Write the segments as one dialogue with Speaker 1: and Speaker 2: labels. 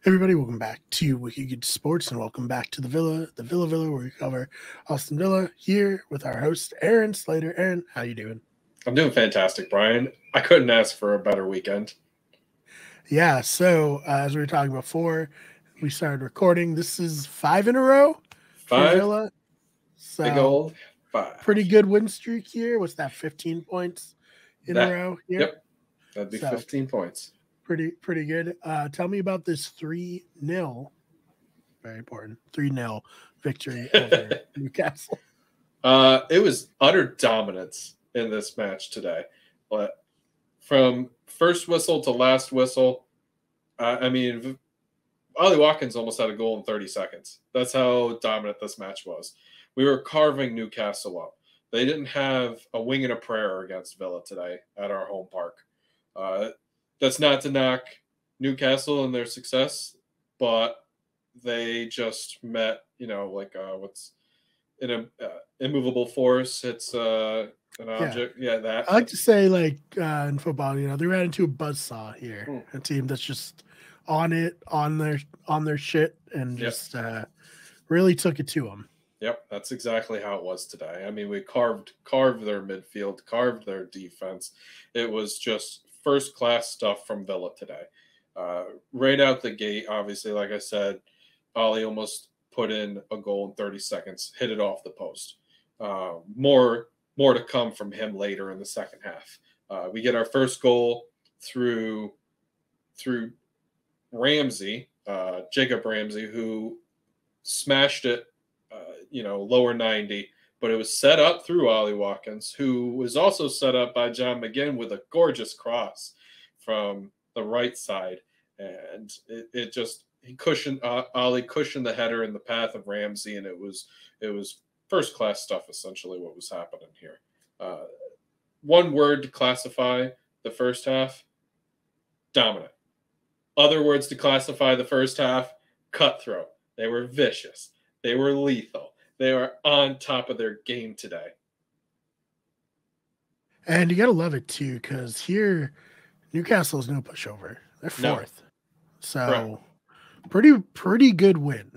Speaker 1: Everybody, welcome back to Wiki Good Sports, and welcome back to the Villa, where we cover Aston Villa. Here with our host Aaron Slater. Aaron, how you doing?
Speaker 2: I'm doing fantastic, Brian. I couldn't ask for a better weekend.
Speaker 1: Yeah. So as we were talking before we started recording, this is 5 in a row for
Speaker 2: Five,
Speaker 1: Villa.
Speaker 2: big
Speaker 1: So
Speaker 2: old five.
Speaker 1: pretty good win streak here. What's that? 15 points in a row here.
Speaker 2: Yep, that'd be
Speaker 1: So
Speaker 2: 15 points.
Speaker 1: Pretty good. Tell me about this 3-0. Very important 3-0 victory over Newcastle.
Speaker 2: It was utter dominance in this match today. But from first whistle to last whistle, Ollie Watkins almost had a goal in 30 seconds. That's how dominant this match was. We were carving Newcastle up. They didn't have a wing and a prayer against Villa today at our home park. That's not to knock Newcastle and their success, but they just met, what's in a immovable force. It's an object. Yeah, that.
Speaker 1: I like to say, in football, they ran into a buzzsaw here. A team that's just on their shit and just really took it to them.
Speaker 2: Yep, that's exactly how it was today. I mean, we carved their midfield, carved their defense. It was just first-class stuff from Villa today. Right out the gate, obviously, like I said, Ollie almost put in a goal in 30 seconds, hit it off the post. More to come from him later in the second half. We get our first goal through Ramsey, Jacob Ramsey, who smashed it, lower 90, but it was set up through Ollie Watkins, who was also set up by John McGinn with a gorgeous cross from the right side. And Ollie cushioned the header in the path of Ramsey, and it was first class stuff, essentially, what was happening here. One word to classify the first half: dominant. Other words to classify the first half: cutthroat. They were vicious. They were lethal. They were on top of their game today.
Speaker 1: And you got to love it, too, because here, Newcastle is no pushover. They're fourth. No. So, pretty good win.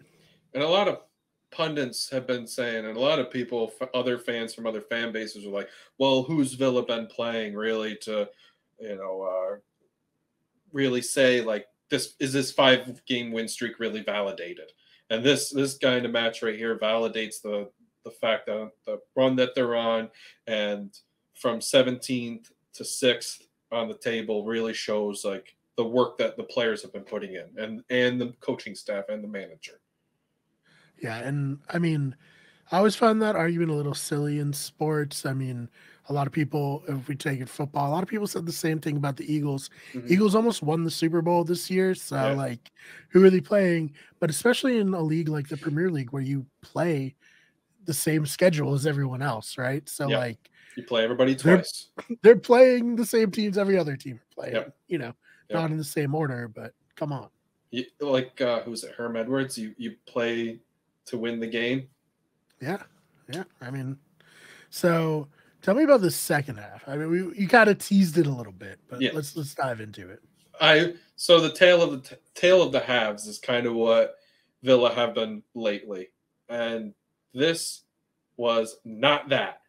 Speaker 2: And a lot of pundits have been saying, and a lot of people, other fans from other fan bases are like, well, who's Villa been playing really to, really say, like, this 5-game win streak really validated? And this kind of match right here validates the fact that the run that they're on, and from 17th to 6th on the table, really shows like the work that the players have been putting in, and the coaching staff and the manager.
Speaker 1: Yeah, and I mean, I always found that argument a little silly in sports. I mean, a lot of people, if we take it football, a lot of people said the same thing about the Eagles. Mm-hmm. Eagles almost won the Super Bowl this year. So, who are they playing? But especially in a league like the Premier League, where you play the same schedule as everyone else, right? So,
Speaker 2: you play everybody twice.
Speaker 1: They're playing the same teams every other team playing, not in the same order, but come on.
Speaker 2: Who's it? Herm Edwards? You play to win the game?
Speaker 1: Yeah. I mean, so tell me about the second half. I mean, you kind of teased it a little bit, but let's dive into it.
Speaker 2: So the tale of the halves is kind of what Villa have been lately, and this was not that.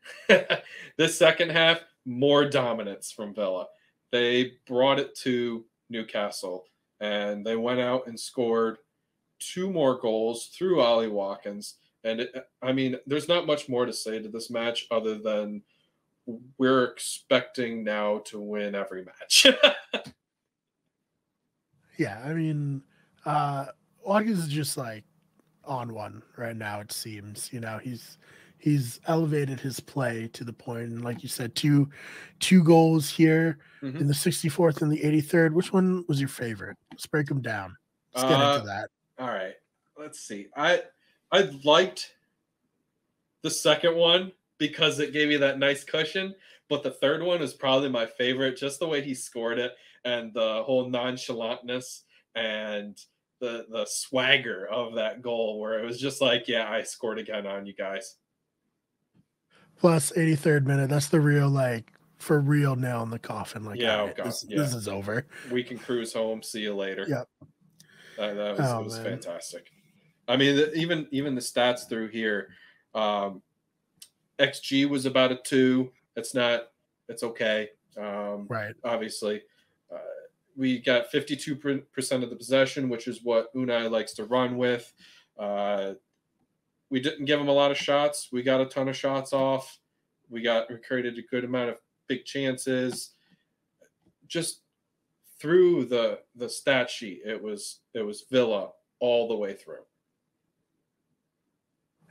Speaker 2: This second half, more dominance from Villa. They brought it to Newcastle, and they went out and scored 2 more goals through Ollie Watkins. And there's not much more to say to this match other than we're expecting now to win every match.
Speaker 1: Yeah, I mean, Watkins is just like on one right now, it seems. He's elevated his play to the point, and like you said, two goals here in the 64th and the 83rd. Which one was your favorite? Let's break them down. Let's get into that.
Speaker 2: All right, let's see. I liked the second one because it gave you that nice cushion, but the third one is probably my favorite, just the way he scored it and the whole nonchalantness and the swagger of that goal, where it was just like, yeah, I scored again on you guys.
Speaker 1: Plus 83rd minute, that's the real, for real nail in the coffin. This is over.
Speaker 2: We can cruise home. See you later.
Speaker 1: Yep.
Speaker 2: It
Speaker 1: Oh
Speaker 2: was
Speaker 1: man.
Speaker 2: fantastic. I mean, even the stats through here, XG was about a 2. It's not. It's okay.
Speaker 1: Right.
Speaker 2: Obviously, uh, we got 52% of the possession, which is what Unai likes to run with. Uh, we didn't give them a lot of shots. We got a ton of shots off. We created a good amount of big chances. Just through the stat sheet, it was Villa all the way through.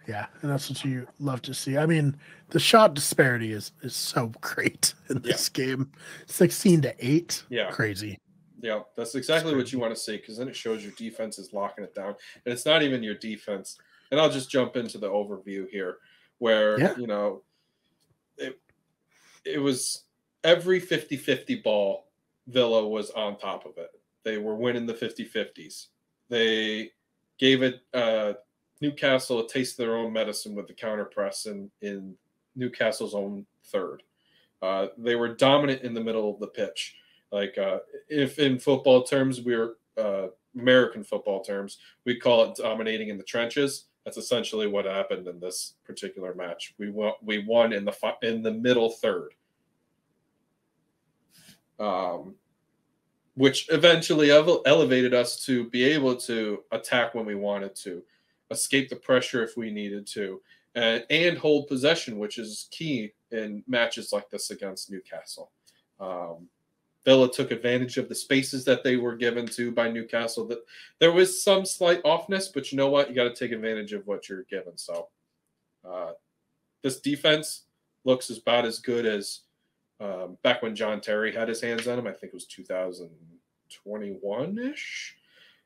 Speaker 1: Yeah, and that's what you love to see. I mean, the shot disparity is so great in
Speaker 2: Yeah,
Speaker 1: this game. 16-8.
Speaker 2: yeah,
Speaker 1: Crazy.
Speaker 2: yeah. That's
Speaker 1: It's
Speaker 2: exactly what you
Speaker 1: crazy.
Speaker 2: want to see, because then it shows your defense is locking it down, and it's not even your defense. And I'll just jump into the overview here, where
Speaker 1: Yeah.
Speaker 2: it it was every 50-50 ball, Villa was on top of it. They were winning the 50-50s. They gave it Newcastle a taste of their own medicine with the counter press in Newcastle's own third. They were dominant in the middle of the pitch. Like if in football terms, American football terms, we call it dominating in the trenches. That's essentially what happened in this particular match. We won in the middle third, which eventually elevated us to be able to attack when we wanted to, escape the pressure if we needed to, and hold possession, which is key in matches like this against Newcastle. Villa took advantage of the spaces that they were given to by Newcastle. That there was some slight offness, but you know what? You got to take advantage of what you're given. So this defense looks about as good as back when John Terry had his hands on him. I think it was 2021-ish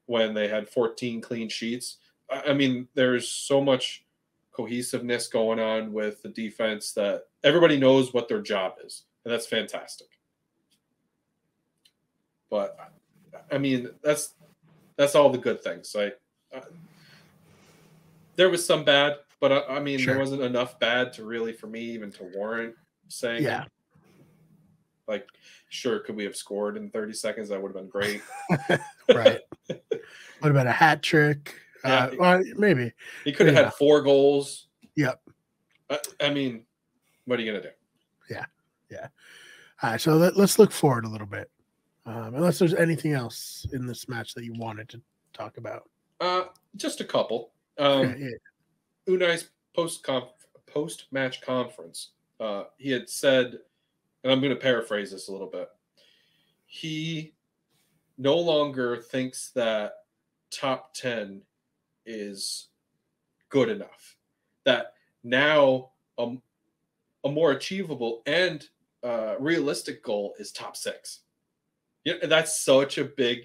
Speaker 2: when they had 14 clean sheets. I mean, there's so much cohesiveness going on with the defense that everybody knows what their job is, and that's fantastic. But I mean, that's all the good things. Like there was some bad, but I mean, there
Speaker 1: Sure.
Speaker 2: wasn't enough bad to really for me even to warrant saying
Speaker 1: Yeah.
Speaker 2: it. Like, sure, could we have scored in 30 seconds? That would have been great.
Speaker 1: Right. What about a hat trick?
Speaker 2: Yeah,
Speaker 1: Well, maybe.
Speaker 2: he could have had 4 goals.
Speaker 1: Yep.
Speaker 2: I mean, what are you gonna do?
Speaker 1: Yeah. Yeah. All right. So let's look forward a little bit. Unless there's anything else in this match that you wanted to talk about.
Speaker 2: Just a couple.
Speaker 1: Okay. Yeah.
Speaker 2: Unai's post-match conference, he had said, and I'm going to paraphrase this a little bit. He no longer thinks that top 10 is good enough. That now a more achievable and realistic goal is top 6. Yeah, that's such a big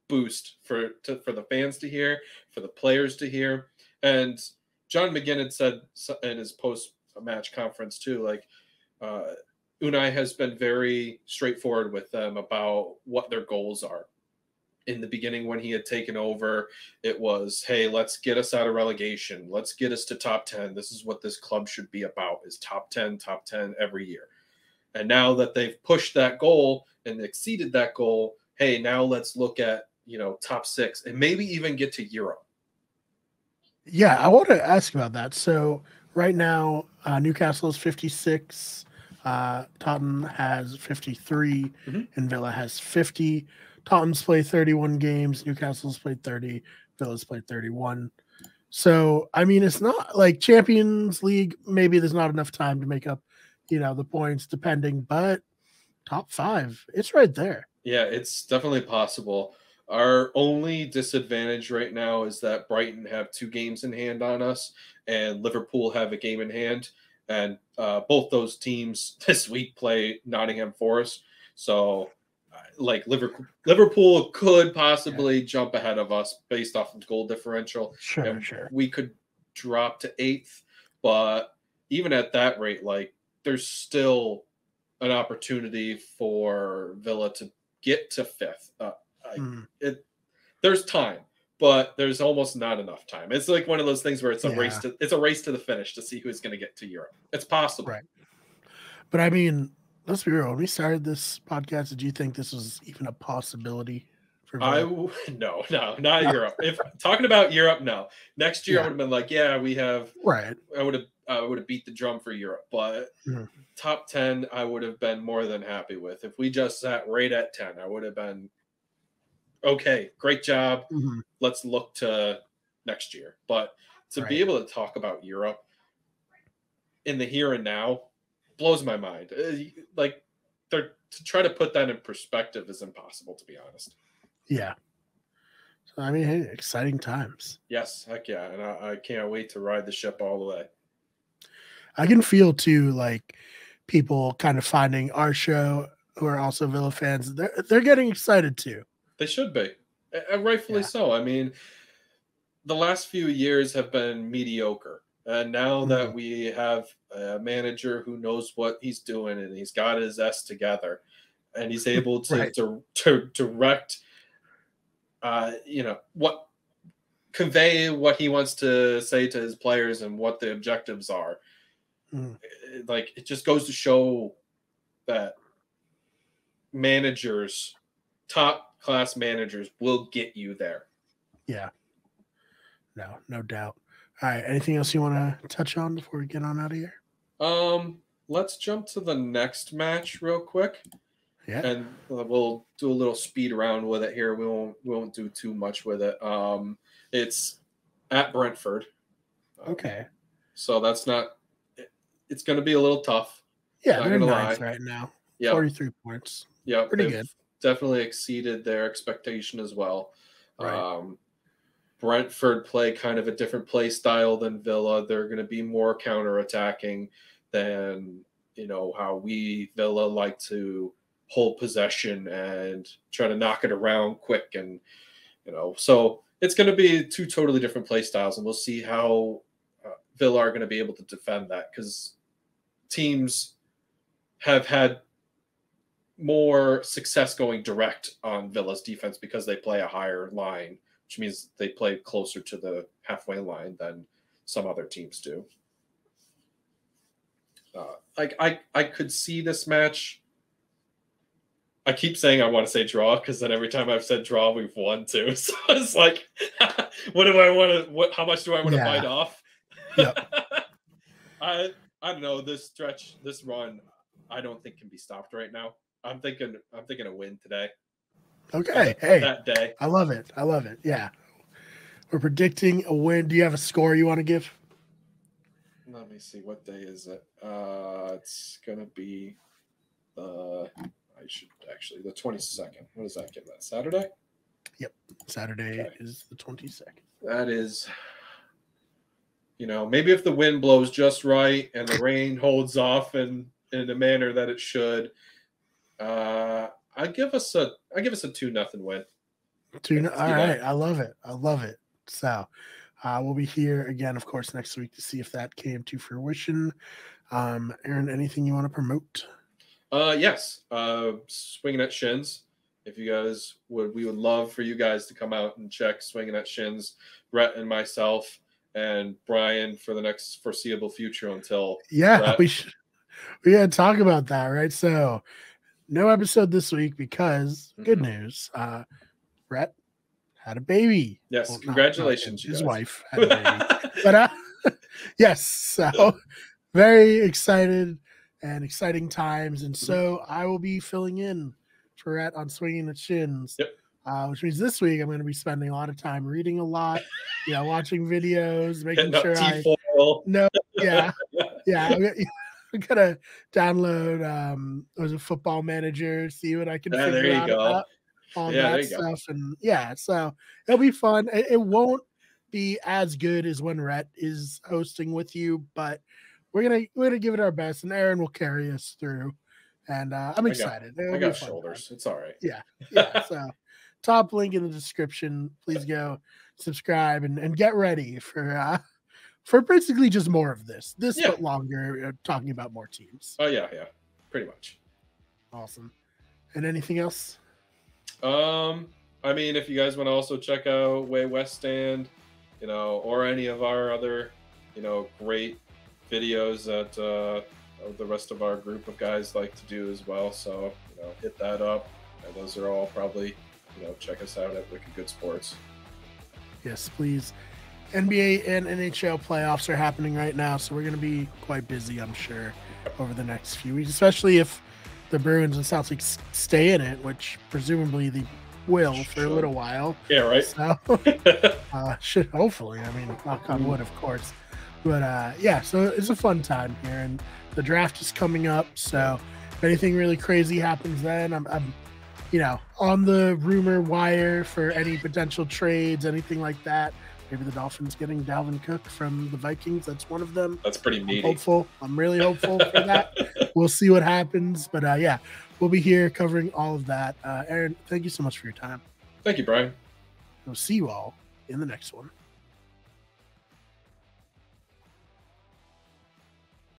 Speaker 2: boost for the fans to hear, for the players to hear. And John McGinn said in his post-match conference too, like Unai has been very straightforward with them about what their goals are. In the beginning, when he had taken over, it was, hey, let's get us out of relegation. Let's get us to top 10. This is what this club should be about, is top 10 every year. And now that they've pushed that goal and exceeded that goal, hey, now let's look at, top 6 and maybe even get to Europe.
Speaker 1: Yeah, I want to ask about that. So right now, Newcastle is 56, Tottenham has 53, and Villa has 50. Tottenham's played 31 games, Newcastle's played 30, Villa's played 31. So, I mean, it's not like Champions League. Maybe there's not enough time to make up, the points depending, but top 5, it's right there.
Speaker 2: Yeah, it's definitely possible. Our only disadvantage right now is that Brighton have 2 games in hand on us, and Liverpool have a game in hand. And both those teams this week play Nottingham Forest. So, like Liverpool could possibly jump ahead of us based off of goal differential.
Speaker 1: Sure.
Speaker 2: We could drop to 8th, but even at that rate, like there's still an opportunity for Villa to get to 5th. There's time, but there's almost not enough time. It's like one of those things where it's a race to the finish to see who's going to get to Europe. It's possible,
Speaker 1: right? But I mean, let's be real. When we started this podcast, did you think this was even a possibility for
Speaker 2: I
Speaker 1: Villa?
Speaker 2: no, not
Speaker 1: No.
Speaker 2: Europe. If talking about Europe, no. Next year I
Speaker 1: Yeah.
Speaker 2: would have been like, yeah, we have.
Speaker 1: Right.
Speaker 2: I would have beat the drum for Europe, but
Speaker 1: Mhm.
Speaker 2: top 10 I would have been more than happy with. If we just sat right at 10, I would have been okay. Great job.
Speaker 1: Mhm.
Speaker 2: Let's look to next year. But to be
Speaker 1: Right.
Speaker 2: able to talk about Europe in the here and now blows my mind. Like they're to try to put that in perspective is impossible, to be honest.
Speaker 1: Yeah. So, I mean, hey, exciting times.
Speaker 2: Yes, heck yeah, and I can't wait to ride the ship all the way.
Speaker 1: I can feel too, like people kind of finding our show who are also Villa fans. They're getting excited too.
Speaker 2: They should be, and rightfully
Speaker 1: Yeah.
Speaker 2: so. I mean, the last few years have been mediocre. And now
Speaker 1: Mhm.
Speaker 2: that we have a manager who knows what he's doing and he's got his S together and he's able
Speaker 1: Right.
Speaker 2: to direct, what convey what he wants to say to his players and what the objectives are.
Speaker 1: Mhm.
Speaker 2: Like it just goes to show that managers, top class managers, will get you there.
Speaker 1: Yeah. No doubt. All right. Anything else you want to touch on before we get on out of here?
Speaker 2: Let's jump to the next match real quick.
Speaker 1: Yeah.
Speaker 2: And we'll do a little speed around with it here. We won't do too much with it. It's at Brentford.
Speaker 1: Okay.
Speaker 2: So that's not. It's going to be a little tough.
Speaker 1: Yeah,
Speaker 2: Not
Speaker 1: they're
Speaker 2: going to
Speaker 1: ninth
Speaker 2: lie.
Speaker 1: right now.
Speaker 2: Yep.
Speaker 1: 43 points.
Speaker 2: Yep.
Speaker 1: Pretty
Speaker 2: They've
Speaker 1: good.
Speaker 2: definitely exceeded their expectation as well.
Speaker 1: Right.
Speaker 2: Brentford play kind of a different play style than Villa. They're going to be more counterattacking than how we Villa like to hold possession and try to knock it around quick, and so it's going to be two totally different play styles, and we'll see how Villa are going to be able to defend that, because teams have had more success going direct on Villa's defense because they play a higher line, which means they play closer to the halfway line than some other teams do. I could see this match. I keep saying I want to say draw because then every time I've said draw, we've won too. So it's like, what do I want to? How much do I want to bite
Speaker 1: Yeah.
Speaker 2: off?
Speaker 1: Yep.
Speaker 2: I don't know. This stretch, this run, I don't think can be stopped right now. I'm thinking a win today.
Speaker 1: Okay. Hey,
Speaker 2: That day.
Speaker 1: I love it. I love it. Yeah. We're predicting a win. Do you have a score you want to give?
Speaker 2: Let me see. What day is it? It's gonna be I should actually the 22nd. What does that give? That Saturday?
Speaker 1: Yep. Saturday is the 22nd.
Speaker 2: That is, maybe if the wind blows just right and the rain holds off in the manner that it should, I give us a 2-0 win.
Speaker 1: All right. I love it. I love it. So we'll be here again, of course, next week to see if that came to fruition. Aaron, anything you want to promote?
Speaker 2: Yes. Swinging at Shins. If you guys we would love for you guys to come out and check Swinging at Shins. Brett and myself and Brian for the next foreseeable future until.
Speaker 1: Yeah, we gotta talk about that, right? So no episode this week because good news. Brett had a baby.
Speaker 2: Yes,
Speaker 1: well,
Speaker 2: congratulations,
Speaker 1: his
Speaker 2: guys.
Speaker 1: wife had a baby. But yes, so very excited and exciting times. And so I will be filling in for Rhett on Swinging at Shins, which means this week I'm going to be spending a lot of time reading a lot, watching videos, making sure I know. Yeah. I'm going to download was a Football Manager, see what I can figure out about all that stuff. And so it'll be fun. It won't be as good as when Rhett is hosting with you, but we're gonna give it our best, and Aaron will carry us through. And I'm excited.
Speaker 2: I got shoulders. It's all right.
Speaker 1: Yeah. So top link in the description. Please go subscribe and get ready for basically just more of this but longer, talking about more teams.
Speaker 2: Oh yeah, pretty much.
Speaker 1: Awesome. And anything else?
Speaker 2: I mean, if you guys want to also check out Way West Stand, or any of our other, great videos that the rest of our group of guys like to do as well. So, hit that up. Those are all probably check us out at Wicked Good Sports.
Speaker 1: Yes, please. NBA and NHL playoffs are happening right now, so we're going to be quite busy, I'm sure, over the next few weeks, especially if the Bruins and Celtics stay in it, which presumably they will for a little while.
Speaker 2: Yeah, right.
Speaker 1: So, should hopefully, I mean, knock on wood, of course. But yeah, so it's a fun time here, and the draft is coming up. So if anything really crazy happens, then I'm on the rumor wire for any potential trades, anything like that. Maybe the Dolphins getting Dalvin Cook from the Vikings. That's one of them.
Speaker 2: That's pretty neat.
Speaker 1: I'm really hopeful for that. We'll see what happens. But yeah, we'll be here covering all of that. Aaron, thank you so much for your time.
Speaker 2: Thank you, Brian.
Speaker 1: We'll see you all in the next one.